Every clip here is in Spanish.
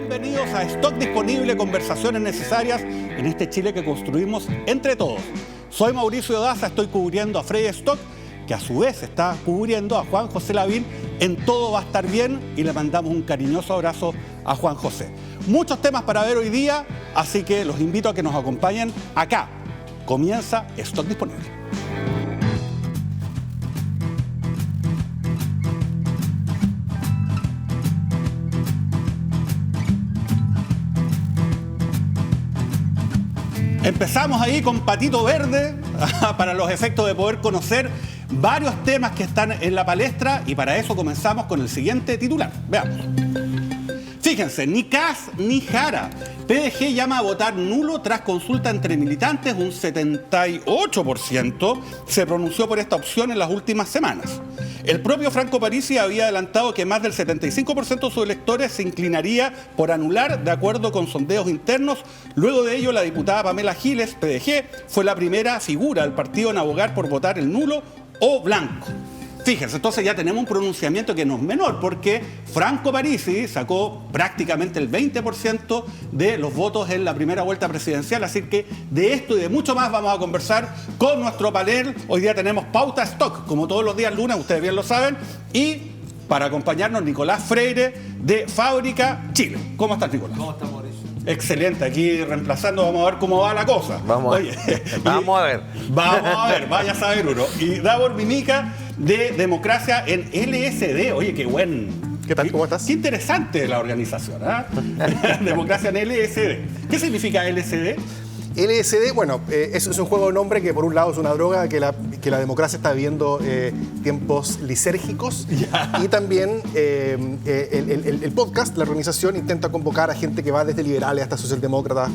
Bienvenidos a Stock Disponible, conversaciones necesarias en este Chile que construimos entre todos. Soy Mauricio Daza, estoy cubriendo a Frey Stock, que a su vez está cubriendo a Juan José Lavín en Todo Va a Estar Bien, y le mandamos un cariñoso abrazo a Juan José. Muchos temas para ver hoy día, así que los invito a que nos acompañen acá. Comienza Stock Disponible. Empezamos ahí con patito verde para los efectos de poder conocer varios temas que están en la palestra, y para eso comenzamos con el siguiente titular. Veamos. Fíjense, ni Kast ni Jara. PDG llama a votar nulo tras consulta entre militantes. Un 78% se pronunció por esta opción en las últimas semanas. El propio Franco Parisi había adelantado que más del 75% de sus electores se inclinaría por anular, de acuerdo con sondeos internos. Luego de ello, la diputada Pamela Giles, PDG, fue la primera figura del partido en abogar por votar el nulo o blanco. Fíjense, entonces ya tenemos un pronunciamiento que no es menor, porque Franco Parisi sacó prácticamente el 20% de los votos en la primera vuelta presidencial. Así que de esto y de mucho más vamos a conversar con nuestro panel. Hoy día tenemos Pauta Stock, como todos los días lunes, ustedes bien lo saben. Y para acompañarnos, Nicolás Freire, de Fábrica Chile. ¿Cómo estás, Nicolás? ¿Cómo estás, Mauricio? Excelente, aquí reemplazando, vamos a ver cómo va la cosa. Vamos a ver. Vaya a saber uno. Y Davor Mimica, de Democracia en LSD. Oye, qué buen... ¿Qué tal? ¿Cómo estás? Qué interesante la organización, ¿eh? Democracia en LSD. ¿Qué significa LSD? LSD, bueno, es un juego de nombre que por un lado es una droga que la democracia está viviendo tiempos lisérgicos. Y también el podcast, la organización, intenta convocar a gente que va desde liberales hasta socialdemócratas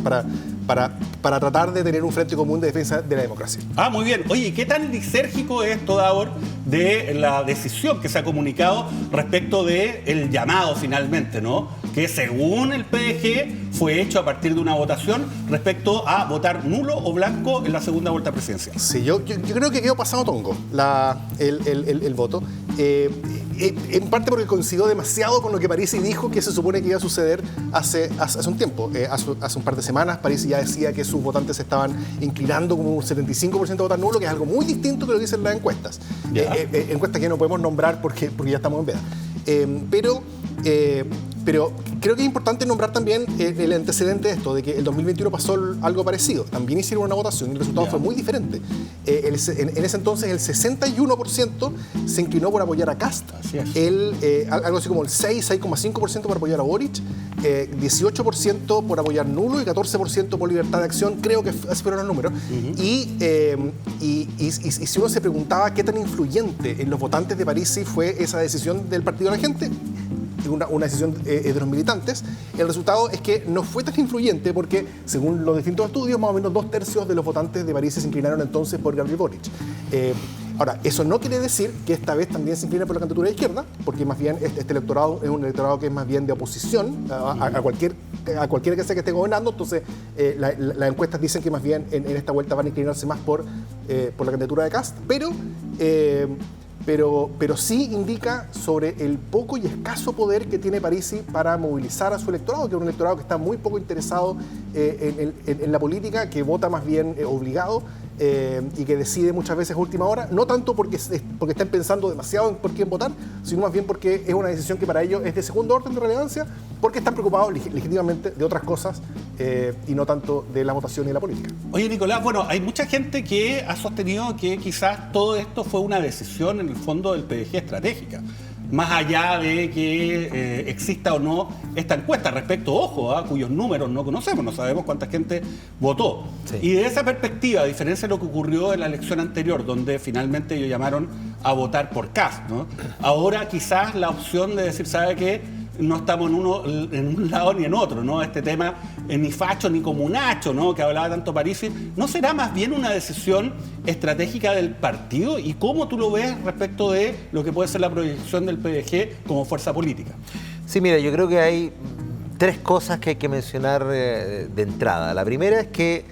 para tratar de tener un frente común de defensa de la democracia. Ah, muy bien. Oye, ¿qué tan lisérgico es esto, Davor, de la decisión que se ha comunicado respecto del llamado finalmente, ¿no? Que según el PDG fue hecho a partir de una votación respecto a votar nulo o blanco en la segunda vuelta presidencial. Sí, yo creo que quedó pasado tongo el voto. En parte porque coincidió demasiado con lo que Parisi dijo que se supone que iba a suceder hace un tiempo. Hace un par de semanas Parisi ya decía que sus votantes se estaban inclinando como un 75% de votar nulo, que es algo muy distinto de lo que dicen las encuestas. Encuestas que no podemos nombrar porque ya estamos en veda. Pero creo que es importante nombrar también el antecedente de esto, de que el 2021 pasó algo parecido. También hicieron una votación y el resultado fue muy diferente. En ese entonces el 61% se inclinó por apoyar a Kast, algo así como el 6,5% por apoyar a Boric, 18% por apoyar nulo y 14% por libertad de acción. Creo que así fueron los números. Y si uno se preguntaba qué tan influyente en los votantes de Parisi fue esa decisión del Partido de la Gente, una decisión de los militantes, el resultado es que no fue tan influyente porque, según los distintos estudios, más o menos 2/3 de los votantes de Parisi se inclinaron entonces por Gabriel Boric. Ahora, eso no quiere decir que esta vez también se inclina por la candidatura de izquierda, porque más bien este electorado es un electorado que es más bien de oposición a cualquiera que sea que esté gobernando. Entonces, las encuestas dicen que más bien en esta vuelta van a inclinarse más por la candidatura de Kast, pero sí indica sobre el poco y escaso poder que tiene Parisi para movilizar a su electorado, que es un electorado que está muy poco interesado en la política, que vota más bien obligado y que decide muchas veces a última hora, no tanto porque están pensando demasiado en por quién votar, sino más bien porque es una decisión que para ellos es de segundo orden de relevancia, porque están preocupados legítimamente de otras cosas y no tanto de la votación y la política. Oye, Nicolás, bueno, hay mucha gente que ha sostenido que quizás todo esto fue una decisión en el fondo del PDG estratégica, más allá de que exista o no esta encuesta respecto, ojo, cuyos números no conocemos, no sabemos cuánta gente votó. Sí. Y de esa perspectiva, a diferencia de lo que ocurrió en la elección anterior, donde finalmente ellos llamaron a votar por Kast, ¿no? Ahora quizás la opción de decir, ¿sabe qué? No estamos en un lado ni en otro, ¿no? Este tema ni facho ni comunacho, ¿no? Que hablaba tanto Parisi, ¿no será más bien una decisión estratégica del partido? ¿Y cómo tú lo ves respecto de lo que puede ser la proyección del PDG como fuerza política? Sí, mira, yo creo que hay tres cosas que hay que mencionar de entrada. La primera es que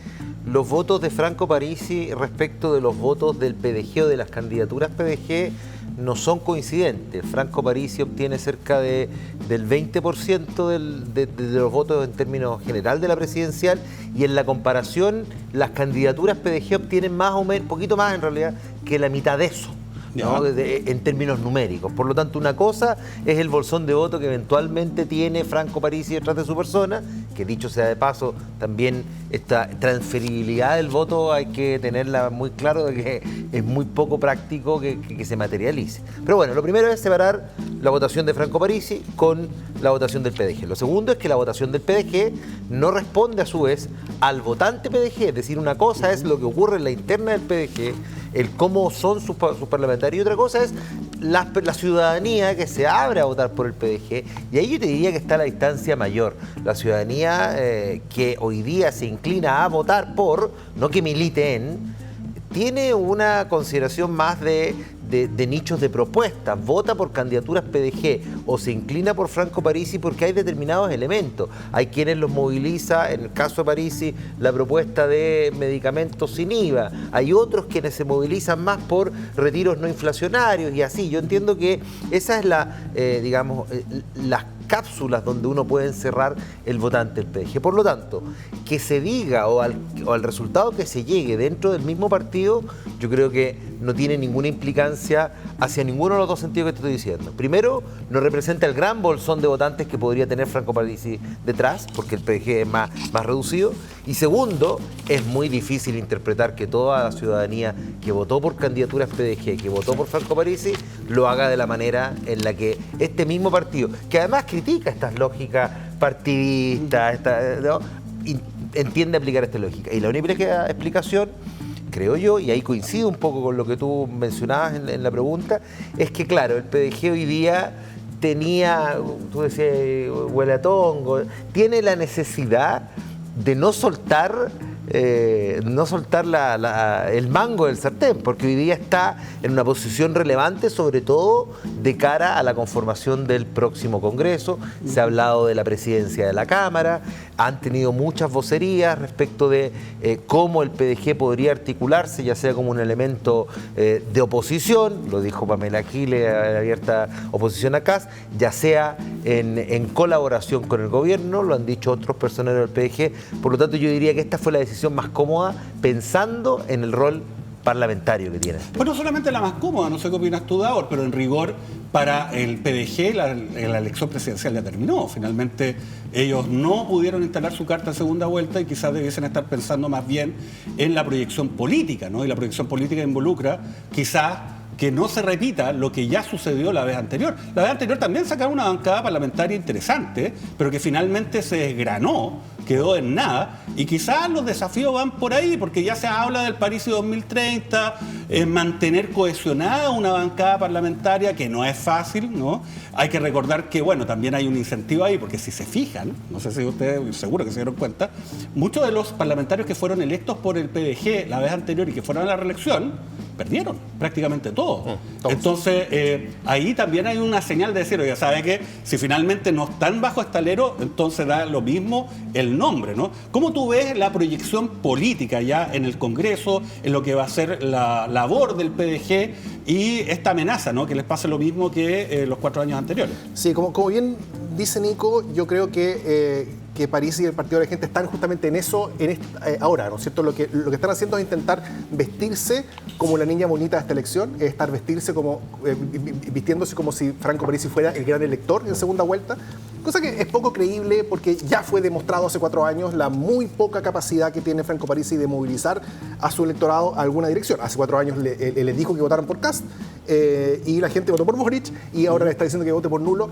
los votos de Franco Parisi respecto de los votos del PDG o de las candidaturas PDG no son coincidentes. Franco Parisi obtiene cerca del 20% de los votos en términos general de la presidencial, y en la comparación las candidaturas PDG obtienen más o menos, poquito más en realidad, que la mitad de eso, ¿no? En términos numéricos. Por lo tanto, una cosa es el bolsón de voto que eventualmente tiene Franco Parisi detrás de su persona, que dicho sea de paso, también esta transferibilidad del voto hay que tenerla muy claro de que es muy poco práctico que se materialice. Pero bueno, lo primero es separar la votación de Franco Parisi con la votación del PDG. Lo segundo es que la votación del PDG no responde a su vez al votante PDG, es decir, una cosa es lo que ocurre en la interna del PDG, el cómo son sus parlamentarios, y otra cosa es la ciudadanía que se abre a votar por el PDG, y ahí yo te diría que está la distancia mayor. La ciudadanía que hoy día se inclina a votar por, no que milite en, tiene una consideración más de nichos de propuestas, vota por candidaturas PDG o se inclina por Franco Parisi porque hay determinados elementos. Hay quienes los moviliza, en el caso de Parisi, la propuesta de medicamentos sin IVA. Hay otros quienes se movilizan más por retiros no inflacionarios y así. Yo entiendo que esa es las cápsulas donde uno puede encerrar el votante del PDG. Por lo tanto, que se diga o al resultado que se llegue dentro del mismo partido, yo creo que no tiene ninguna implicancia hacia ninguno de los dos sentidos que te estoy diciendo. Primero, no representa el gran bolsón de votantes que podría tener Franco Parisi detrás, porque el PDG es más reducido. Y segundo, es muy difícil interpretar que toda la ciudadanía que votó por candidaturas PDG, que votó por Franco Parisi, lo haga de la manera en la que este mismo partido, que además critica estas lógicas partidistas, ¿no?, entiende aplicar esta lógica. Y la única explicación, creo yo, y ahí coincido un poco con lo que tú mencionabas en la pregunta, es que claro, el PDG hoy día tenía, tú decías, huele a tongo, tiene la necesidad de no soltar el mango del sartén, porque hoy día está en una posición relevante, sobre todo de cara a la conformación del próximo Congreso. Se ha hablado de la presidencia de la Cámara, han tenido muchas vocerías respecto de cómo el PDG podría articularse, ya sea como un elemento de oposición, lo dijo Pamela Giles, abierta oposición a Kast, ya sea en colaboración con el gobierno, lo han dicho otros personeros del PDG. Por lo tanto, yo diría que esta fue la decisión más cómoda pensando en el rol parlamentario que tiene. Pues no solamente la más cómoda, no sé qué opinas tú, Davor, pero en rigor para el PDG la elección presidencial ya terminó. Finalmente ellos no pudieron instalar su carta en segunda vuelta y quizás debiesen estar pensando más bien en la proyección política, ¿no? Y la proyección política involucra quizás que no se repita lo que ya sucedió la vez anterior. La vez anterior también sacaron una bancada parlamentaria interesante, pero que finalmente se desgranó, quedó en nada, y quizás los desafíos van por ahí, porque ya se habla del Parisi 2030, mantener cohesionada una bancada parlamentaria, que no es fácil, ¿no? Hay que recordar que, bueno, también hay un incentivo ahí, porque si se fijan, no sé si ustedes seguro que se dieron cuenta, muchos de los parlamentarios que fueron electos por el PDG la vez anterior y que fueron a la reelección, perdieron prácticamente todo. Entonces, ahí también hay una señal de decir, oye, ¿sabe qué? Si finalmente no están bajo esta alero, entonces da lo mismo el nombre, ¿no? ¿Cómo tú ves la proyección política ya en el Congreso, en lo que va a ser la labor del PDG y esta amenaza, ¿no?, que les pase lo mismo que los 4 años anteriores? Sí, como bien dice Nico, yo creo que Parisi y el Partido de la Gente están justamente en eso ahora, ¿no es cierto? Lo que están haciendo es intentar vestirse como la niña bonita de esta elección, es estar vistiéndose como si Franco Parisi fuera el gran elector en segunda vuelta, cosa que es poco creíble porque ya fue demostrado hace 4 años la muy poca capacidad que tiene Franco Parisi de movilizar a su electorado a alguna dirección. Hace 4 años les dijo que votaran por Kast y la gente votó por Boric y ahora le está diciendo que vote por nulo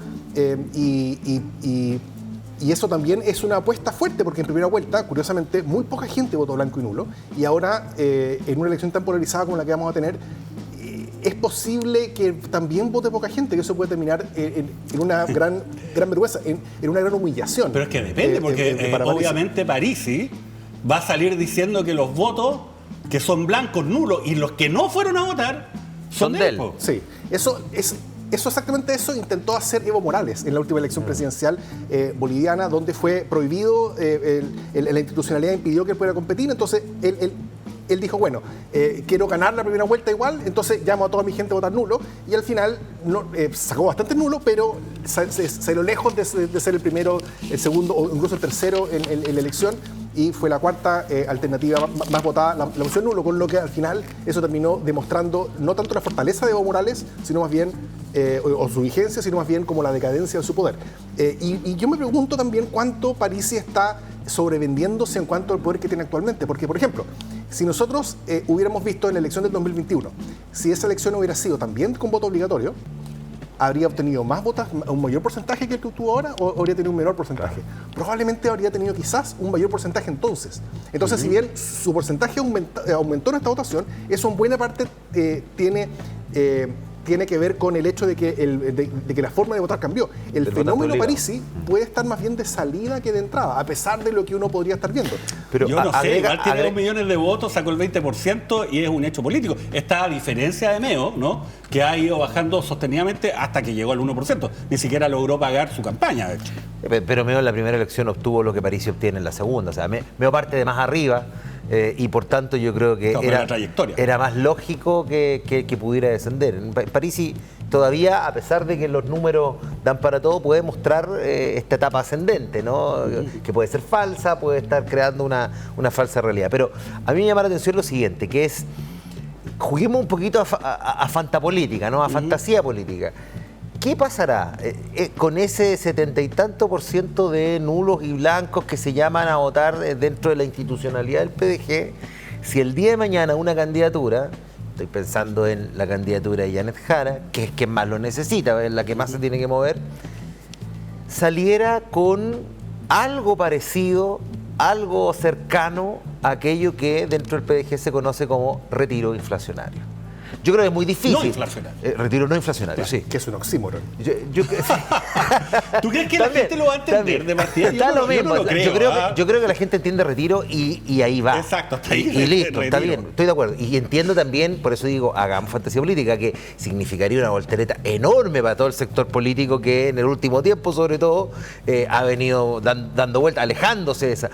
y eso también es una apuesta fuerte, porque en primera vuelta, curiosamente, muy poca gente votó blanco y nulo. Y ahora, en una elección tan polarizada como la que vamos a tener, es posible que también vote poca gente, que eso puede terminar en una gran vergüenza, en una gran humillación. Pero es que depende, porque obviamente Parisi va a salir diciendo que los votos que son blancos, nulos, y los que no fueron a votar son de él. Sí, exactamente eso intentó hacer Evo Morales en la última elección presidencial boliviana, donde fue prohibido, la institucionalidad impidió que él pudiera competir. Entonces, él dijo, bueno, quiero ganar la primera vuelta igual, entonces llamo a toda mi gente a votar nulo, y al final sacó bastante nulo, pero salió lejos de ser el primero, el segundo o incluso el tercero en la elección, y fue la cuarta alternativa más votada, la opción nulo, con lo que al final eso terminó demostrando no tanto la fortaleza de Evo Morales, sino más bien, o su vigencia, sino más bien como la decadencia de su poder. Y yo me pregunto también cuánto Parisi está sobrevendiéndose en cuanto al poder que tiene actualmente, porque, por ejemplo, si nosotros hubiéramos visto en la elección del 2021, si esa elección hubiera sido también con voto obligatorio, ¿habría obtenido más votos, un mayor porcentaje que el que obtuvo ahora, o habría tenido un menor porcentaje? Claro. Probablemente habría tenido quizás un mayor porcentaje entonces. Entonces, si bien su porcentaje aumentó en esta votación, eso en buena parte tiene que ver con el hecho de que la forma de votar cambió. El fenómeno Parisi puede estar más bien de salida que de entrada, a pesar de lo que uno podría estar viendo. Pero yo no sé, igual tiene 2 millones de votos, sacó el 20% y es un hecho político. Está a diferencia de Meo, ¿no?, que ha ido bajando sostenidamente hasta que llegó al 1%. Ni siquiera logró pagar su campaña, de hecho. Pero Meo en la primera elección obtuvo lo que Parisi obtiene en la segunda. O sea, Meo parte de más arriba. Y por tanto yo creo que era más lógico que pudiera descender. Parisi todavía, a pesar de que los números dan para todo, puede mostrar esta etapa ascendente, ¿no? Que puede ser falsa, puede estar creando una falsa realidad. Pero a mí me llama la atención lo siguiente, que es, juguemos un poquito a fantapolítica, ¿no?, a fantasía política. ¿Qué pasará con ese 70 y tanto % de nulos y blancos que se llaman a votar dentro de la institucionalidad del PDG si el día de mañana una candidatura, estoy pensando en la candidatura de Janet Jara, que es quien más lo necesita, es la que más se tiene que mover, saliera con algo parecido, algo cercano a aquello que dentro del PDG se conoce como retiro inflacionario? Yo creo que es muy difícil. No inflacionario. Retiro no inflacionario, claro, sí. Que es un oxímoron. ¿Tú crees que la gente lo va a entender de partida? Está lo mismo. Yo no lo creo. Yo creo que la gente entiende retiro y ahí va. Exacto, está ahí. Y listo, está bien, estoy de acuerdo. Y entiendo también, por eso digo, hagamos fantasía política, que significaría una voltereta enorme para todo el sector político que en el último tiempo, sobre todo, ha venido dando vueltas, alejándose de esa.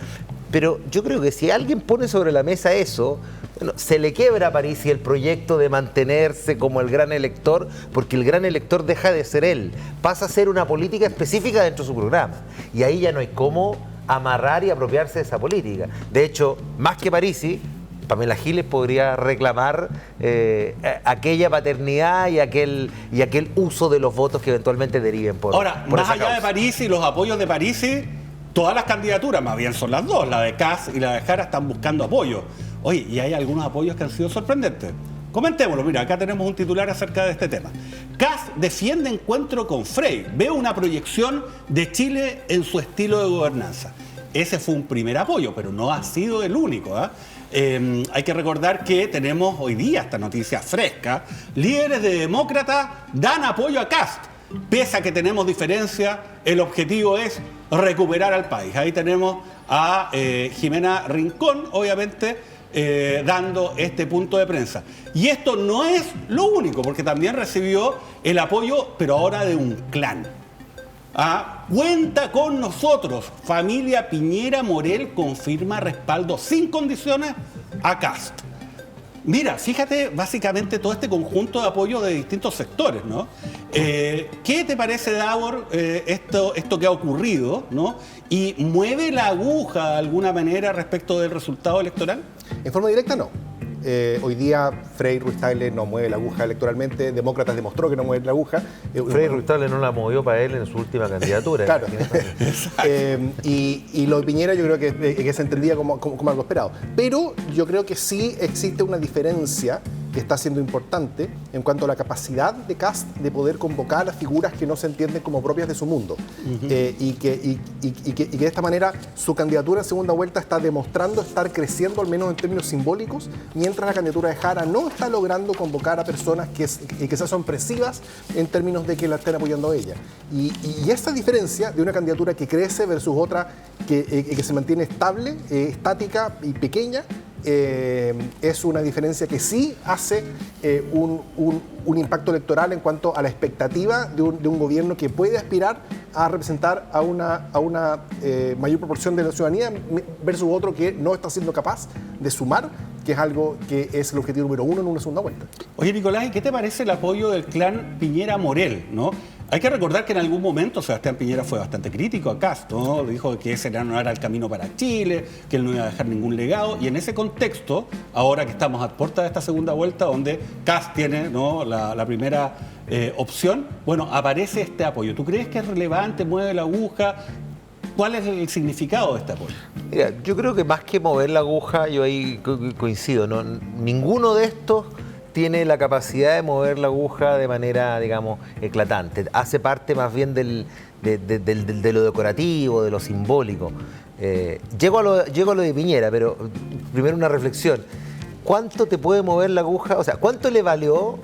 Pero yo creo que si alguien pone sobre la mesa eso, bueno, se le quiebra a Parisi el proyecto de mantenerse como el gran elector, porque el gran elector deja de ser él, pasa a ser una política específica dentro de su programa. Y ahí ya no hay cómo amarrar y apropiarse de esa política. De hecho, más que Parisi, Pamela Giles podría reclamar aquella paternidad y aquel uso de los votos que eventualmente deriven por Ahora, por más esa allá causa. de Parisi, los apoyos de Parisi, todas las candidaturas, más bien son las dos, la de Kast y la de Jara, están buscando apoyo. Oye, y hay algunos apoyos que han sido sorprendentes. Comentémoslo, mira, acá tenemos un titular acerca de este tema. Kast defiende encuentro con Frey. Veo una proyección de Chile en su estilo de gobernanza. Ese fue un primer apoyo, pero no ha sido el único, hay que recordar que tenemos hoy día esta noticia fresca. Líderes de demócratas dan apoyo a Kast. Pese a que tenemos diferencia, el objetivo es recuperar al país. Ahí tenemos a Jimena Rincón, obviamente, dando este punto de prensa. Y esto no es lo único, porque también recibió el apoyo, pero ahora de un clan. Cuenta con nosotros. Familia Piñera Morel confirma respaldo sin condiciones a Kast. Mira, fíjate básicamente todo este conjunto de apoyo de distintos sectores, ¿no? ¿Qué te parece, Davor, esto que ha ocurrido, ¿no? ¿Y mueve la aguja de alguna manera respecto del resultado electoral? En forma directa, no. Hoy día Frei Ruiz-Tagle no mueve la aguja electoralmente, Demócratas demostró que no mueve la aguja. Frei Ruiz-Tagle no la movió para él en su última candidatura. Claro. Y lo de Piñera yo creo que se entendía como algo esperado. Pero yo creo que sí existe una diferencia que está siendo importante en cuanto a la capacidad de Kast de poder convocar a figuras que no se entienden como propias de su mundo. Y que de esta manera su candidatura en segunda vuelta está demostrando estar creciendo, al menos en términos simbólicos, mientras la candidatura de Jara no está logrando convocar a personas que quizás son presivas en términos de que la estén apoyando a ella. Y esta diferencia de una candidatura que crece versus otra que se mantiene estable, estática y pequeña, es una diferencia que sí hace un impacto electoral en cuanto a la expectativa de un gobierno que puede aspirar a representar a una mayor proporción de la ciudadanía versus otro que no está siendo capaz de sumar, que es algo que es el objetivo número 1 en una segunda vuelta. Oye, Nicolás, ¿y qué te parece el apoyo del clan Piñera-Morel, ¿no? Hay que recordar que en algún momento Sebastián Piñera fue bastante crítico a Kast, ¿no? Dijo que ese no era el camino para Chile, que él no iba a dejar ningún legado. Y en ese contexto, ahora que estamos a puerta de esta segunda vuelta, donde Kast tiene, ¿no?, la primera opción, bueno, aparece este apoyo. ¿Tú crees que es relevante, mueve la aguja? ¿Cuál es el significado de este apoyo? Mira, yo creo que más que mover la aguja, yo ahí coincido, ¿no? Ninguno de estos tiene la capacidad de mover la aguja de manera, digamos, eclatante. Hace parte más bien de lo decorativo, de lo simbólico. Llego a lo de Piñera, pero primero una reflexión. ¿Cuánto te puede mover la aguja? O sea, ¿cuánto le valió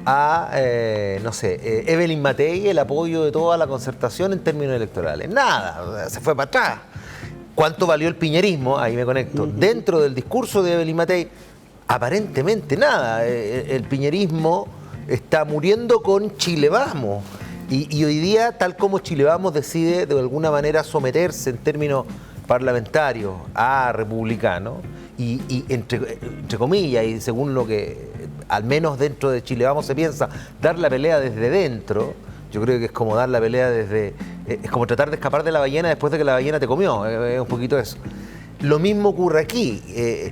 a, Evelyn Matei el apoyo de toda la concertación en términos electorales? Nada, se fue para atrás. ¿Cuánto valió el piñerismo? Ahí me conecto. Dentro del discurso de Evelyn Matei, aparentemente nada. El piñerismo está muriendo con Chile Vamos. Y hoy día, tal como Chile Vamos decide de alguna manera someterse en términos parlamentarios a republicanos, y entre comillas, y según lo que al menos dentro de Chile Vamos se piensa, dar la pelea desde dentro, yo creo que es como dar la pelea desde... Es como tratar de escapar de la ballena después de que la ballena te comió, es un poquito eso. Lo mismo ocurre aquí.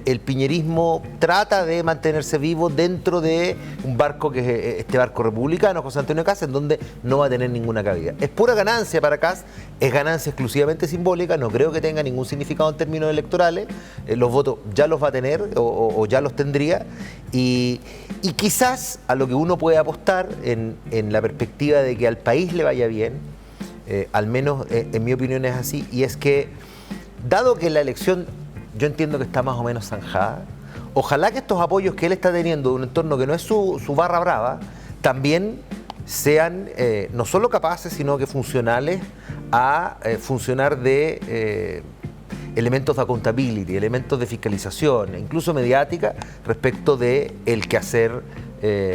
El piñerismo trata de mantenerse vivo dentro de un barco que es este barco republicano, José Antonio Kast, en donde no va a tener ninguna cabida. Es pura ganancia para Kast, es ganancia exclusivamente simbólica, no creo que tenga ningún significado en términos electorales. Los votos ya los va a tener o ya los tendría. Y quizás a lo que uno puede apostar en la perspectiva de que al país le vaya bien, al menos en mi opinión es así, y es que dado que la elección yo entiendo que está más o menos zanjada, ojalá que estos apoyos que él está teniendo de un entorno que no es su barra brava, también sean no solo capaces, sino que funcionales a funcionar de elementos de accountability, elementos de fiscalización, incluso mediática, respecto de el quehacer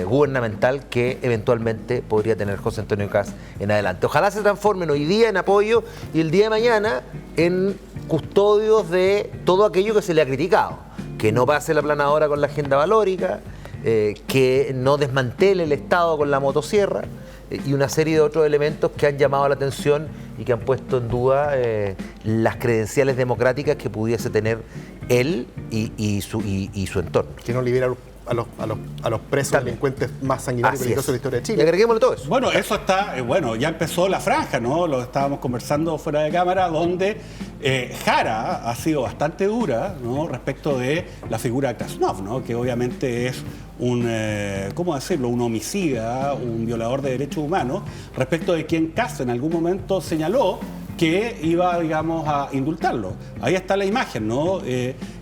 gubernamental que eventualmente podría tener José Antonio Kast en adelante. Ojalá se transformen hoy día en apoyo y el día de mañana en custodios de todo aquello que se le ha criticado, que no pase la planadora con la agenda valórica, que no desmantele el Estado con la motosierra y una serie de otros elementos que han llamado la atención y que han puesto en duda las credenciales democráticas que pudiese tener él y su entorno. Que no libera a los presos delincuentes más sanguinarios y peligrosos de la historia de Chile. Y agreguémosle todo eso. Bueno, eso está, ya empezó la franja, ¿no? Lo estábamos conversando fuera de cámara, donde Jara ha sido bastante dura, ¿no?, respecto de la figura de Krasnov, ¿no?, que obviamente es un, ¿cómo decirlo?, un homicida, un violador de derechos humanos, respecto de quien Kast en algún momento señaló que iba, digamos, a indultarlo. Ahí está la imagen, ¿no?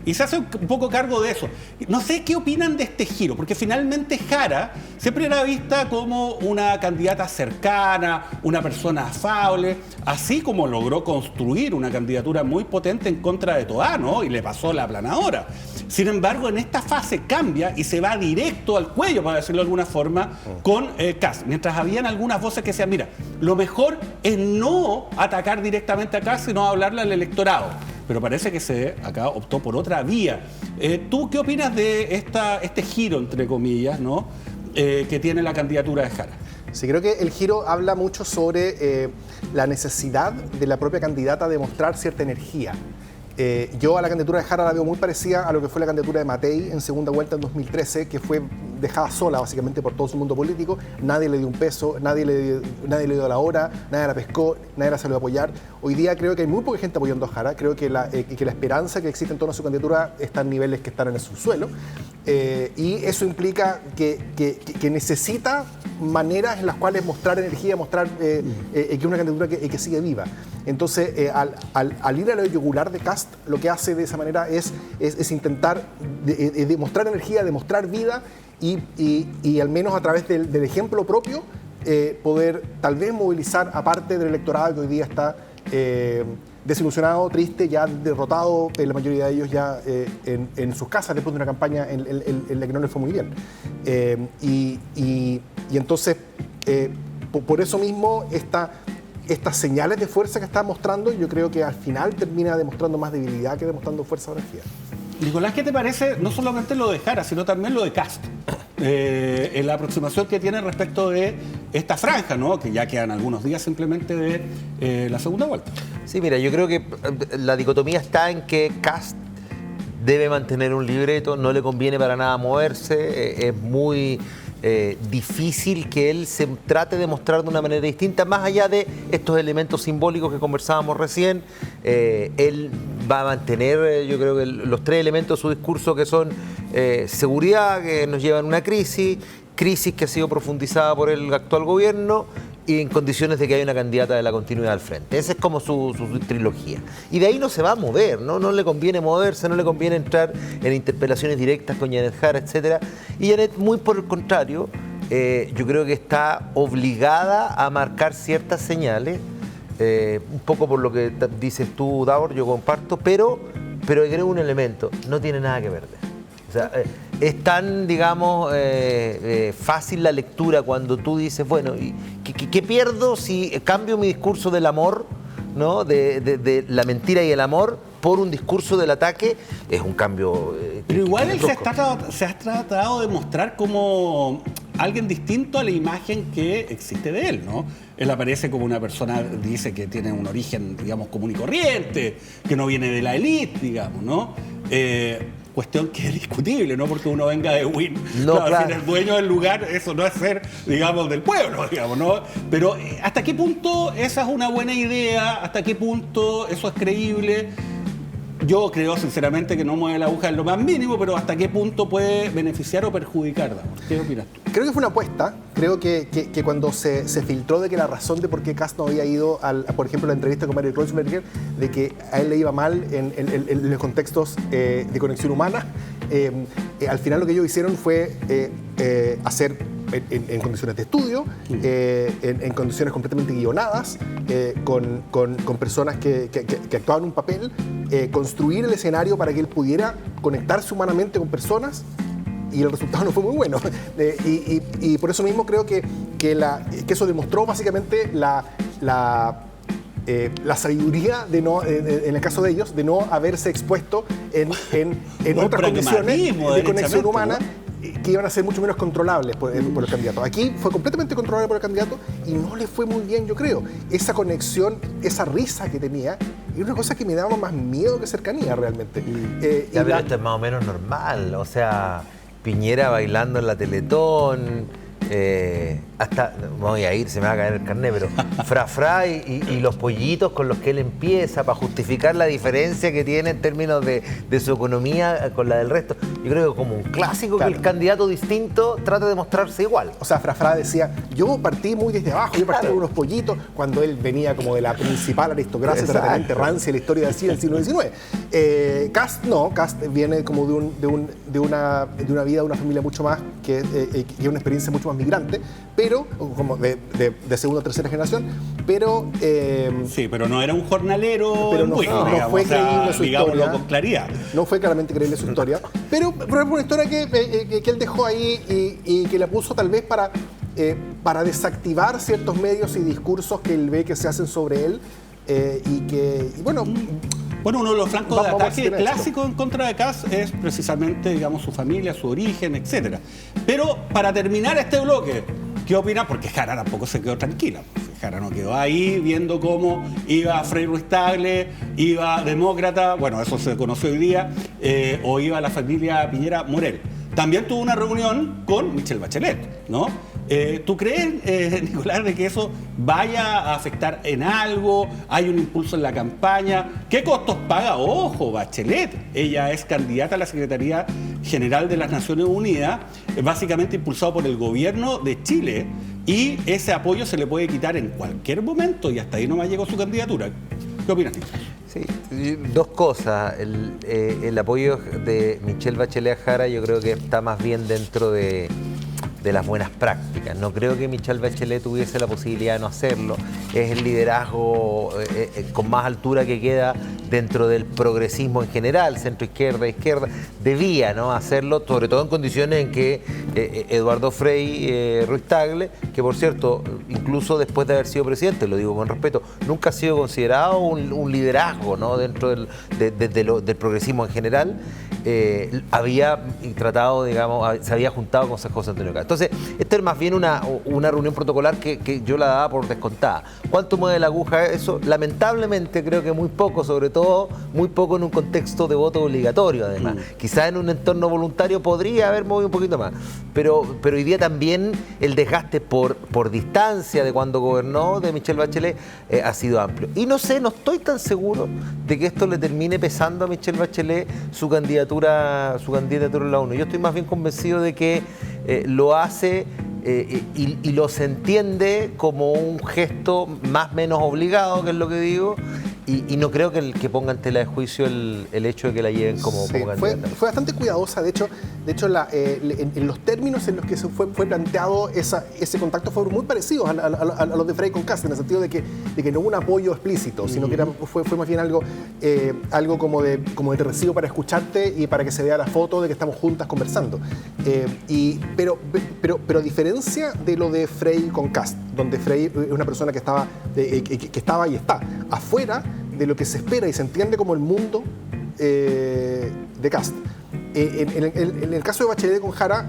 Y se hace un poco cargo de eso. No sé qué opinan de este giro, porque finalmente Jara siempre era vista como una candidata cercana, una persona afable, así como logró construir una candidatura muy potente en contra de Toá, ¿no?, y le pasó la aplanadora. Sin embargo, en esta fase cambia y se va directo al cuello, para decirlo de alguna forma, con Kast. Mientras habían algunas voces que decían, mira, lo mejor es no atacar directamente a Kast, sino hablarle al electorado. Pero parece que acá optó por otra vía. ¿Tú qué opinas de este giro, entre comillas, ¿no?, que tiene la candidatura de Jara? Sí, creo que el giro habla mucho sobre la necesidad de la propia candidata de mostrar cierta energía. Yo a la candidatura de Jara la veo muy parecida a lo que fue la candidatura de Matei en segunda vuelta en 2013, que fue dejada sola básicamente por todo su mundo político. Nadie le dio un peso, nadie le dio la hora, nadie la pescó, nadie la salió a apoyar. Hoy día creo que hay muy poca gente apoyando a Jara. Creo que la esperanza que existe en torno a su candidatura está en niveles que están en el subsuelo. Y eso implica que necesita maneras en las cuales mostrar energía, mostrar que es una candidatura que sigue viva. Entonces, al ir a lo yugular de Kast, lo que hace de esa manera es intentar demostrar energía, demostrar vida y al menos a través del ejemplo propio poder tal vez movilizar a parte del electorado que hoy día está desilusionado, triste, ya derrotado, la mayoría de ellos ya en sus casas después de una campaña en la que no les fue muy bien. Y entonces, por eso mismo, estas señales de fuerza que está mostrando, yo creo que al final termina demostrando más debilidad que demostrando fuerza o energía. Nicolás, ¿qué te parece no solamente lo de Jara, sino también lo de Kast? En la aproximación que tiene respecto de esta franja, ¿no? Que ya quedan algunos días simplemente de la segunda vuelta. Sí, mira, yo creo que la dicotomía está en que Kast debe mantener un libreto, no le conviene para nada moverse, es muy difícil que él se trate de mostrar de una manera distinta, más allá de estos elementos simbólicos que conversábamos recién. Él va a mantener, yo creo que los tres elementos de su discurso, que son seguridad, que nos llevan a una crisis que ha sido profundizada por el actual gobierno, y en condiciones de que haya una candidata de la continuidad al frente. Esa es como su trilogía. Y de ahí no se va a mover, ¿no? No le conviene moverse, no le conviene entrar en interpelaciones directas con Janet Jara, etc. Y Janet, muy por el contrario, yo creo que está obligada a marcar ciertas señales, un poco por lo que dices tú, Davor, yo comparto, pero agrego un elemento, no tiene nada que perder. O sea, es tan, digamos, fácil la lectura cuando tú dices, bueno, ¿qué pierdo si cambio mi discurso del amor, ¿no? de la mentira y el amor por un discurso del ataque? Es un cambio... Pero igual él se ha tratado de mostrar como alguien distinto a la imagen que existe de él, ¿no? Él aparece como una persona, dice que tiene un origen, digamos, común y corriente, que no viene de la élite, digamos, ¿no? Cuestión que es discutible, no porque uno venga de Win, no, claro. Si eres dueño del lugar, eso no es ser, digamos, del pueblo, digamos, ¿no? Pero ¿hasta qué punto esa es una buena idea? ¿Hasta qué punto eso es creíble? Yo creo sinceramente que no mueve la aguja en lo más mínimo, pero ¿hasta qué punto puede beneficiar o perjudicar? ¿Qué opinas tú? Creo que fue una apuesta. Creo que cuando se filtró de que la razón de por qué Kast no había ido, por ejemplo, la entrevista con Mario Kreuzberger, de que a él le iba mal en los contextos de conexión humana, al final lo que ellos hicieron fue hacer en condiciones de estudio, en condiciones completamente guionadas, con personas que actuaban un papel, construir el escenario para que él pudiera conectarse humanamente con personas, y el resultado no fue muy bueno. Y por eso mismo creo que eso demostró básicamente la sabiduría de no, en el caso de ellos, de no haberse expuesto en otras condiciones de conexión humana, que iban a ser mucho menos controlables por el candidato. Aquí fue completamente controlable por el candidato y no le fue muy bien, yo creo. Esa conexión, esa risa que tenía, es una cosa que me daba más miedo que cercanía realmente. Pero esto es más o menos normal, o sea, Piñera bailando en la Teletón, hasta, me voy a ir, se me va a caer el carnet, pero Fra y los pollitos con los que él empieza para justificar la diferencia que tiene en términos de su economía con la del resto. Yo creo que como un clásico, claro, que el candidato distinto trata de mostrarse igual. O sea, Fra decía, yo partí muy desde abajo, yo partí con unos pollitos, cuando él venía como de la principal aristocracia terriblemente rancia de la historia del siglo XIX. Kast no, Kast viene como de una vida, de una familia mucho más, que una experiencia mucho más migrante, pero como de segunda o tercera generación, pero... sí, pero no era un jornalero, pero no fue creíble su historia. Con claridad. No fue claramente creíble su historia, pero es una historia que él dejó ahí y que la puso tal vez para desactivar ciertos medios y discursos que él ve que se hacen sobre él, bueno, uno de los flancos de ataque clásicos en contra de Kast es precisamente, digamos, su familia, su origen, etc. Pero para terminar este bloque, ¿qué opina? Porque Jara tampoco se quedó tranquila. Jara no quedó ahí viendo cómo iba Frei Ruiz-Tagle, iba Demócrata, bueno, eso se conoció hoy día, o iba la familia Piñera Morel. También tuvo una reunión con Michelle Bachelet, ¿no? ¿Tú crees, Nicolás, de que eso vaya a afectar en algo? ¿Hay un impulso en la campaña? ¿Qué costos paga? Ojo, Bachelet. Ella es candidata a la Secretaría General de las Naciones Unidas, básicamente impulsado por el gobierno de Chile, y ese apoyo se le puede quitar en cualquier momento, y hasta ahí nomás llegó su candidatura. ¿Qué opinas, Nicolás? Sí, dos cosas. El apoyo de Michelle Bachelet a Jara yo creo que está más bien dentro de las buenas prácticas. No creo que Michelle Bachelet tuviese la posibilidad de no hacerlo. Es el liderazgo con más altura que queda dentro del progresismo en general, centro-izquierda, izquierda. Debía, ¿no?, hacerlo, sobre todo en condiciones en que Eduardo Frei Ruiz-Tagle, que por cierto, incluso después de haber sido presidente, lo digo con respeto, nunca ha sido considerado un liderazgo, ¿no?, dentro del progresismo en general. había tratado, digamos, se había juntado con José Antonio Cast. Entonces, esto es más bien una reunión protocolar que yo la daba por descontada. ¿Cuánto mueve la aguja eso? Lamentablemente creo que muy poco, sobre todo muy poco en un contexto de voto obligatorio, además. Quizás en un entorno voluntario podría haber movido un poquito más, pero hoy día también el desgaste por distancia de cuando gobernó de Michelle Bachelet ha sido amplio. Y no sé, no estoy tan seguro de que esto le termine pesando a Michelle Bachelet su candidatura en la ONU. Yo estoy más bien convencido de que lo hace y lo se entiende como un gesto más o menos obligado, que es lo que digo, y no creo que ponga en tela de juicio el hecho de que la lleven como candidata. Fue bastante cuidadosa, de hecho en los términos en los que se fue planteado ese contacto fueron muy parecidos a los de Frey con Kast, en el sentido de que no hubo un apoyo explícito, sino que fue más bien algo como de recibo para escucharte y para que se vea la foto de que estamos juntas conversando. Pero a diferencia de lo de Frey con Kast, donde Frey es una persona que estaba y está afuera de lo que se espera y se entiende como el mundo de Kast. En el caso de Bachelet con Jara,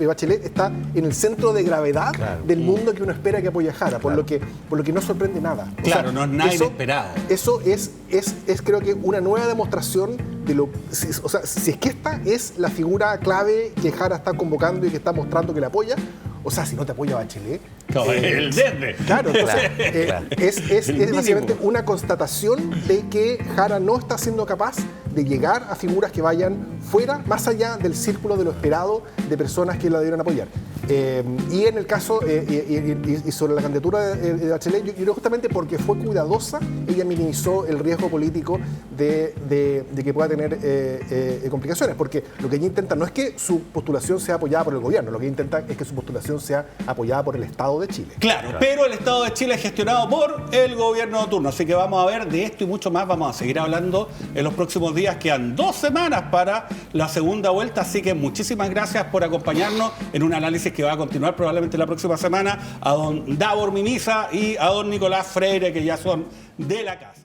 Bachelet está en el centro de gravedad del mundo que uno espera que apoye a Jara, por lo que no sorprende nada. Claro, no es nada inesperado. Eso es creo que una nueva demostración de si es que esta es la figura clave que Jara está convocando y que está mostrando que le apoya. O sea, si no te apoya Bachelet... el desde. Claro, entonces es básicamente una constatación de que Jara no está siendo capaz de llegar a figuras que vayan fuera, más allá del círculo de lo esperado de personas que la debieran apoyar. Y en el caso, y sobre la candidatura de Bachelet, yo creo justamente porque fue cuidadosa, ella minimizó el riesgo político de que pueda tener complicaciones, porque lo que ella intenta no es que su postulación sea apoyada por el gobierno, lo que ella intenta es que su postulación sea apoyada por el Estado de Chile. Claro, pero el Estado de Chile es gestionado por el gobierno de turno, así que vamos a ver de esto y mucho más, vamos a seguir hablando en los próximos días. Quedan 2 semanas para la segunda vuelta, así que muchísimas gracias por acompañarnos en un análisis que va a continuar probablemente la próxima semana, a don Davor Mimiza y a don Nicolás Freire, que ya son de la casa.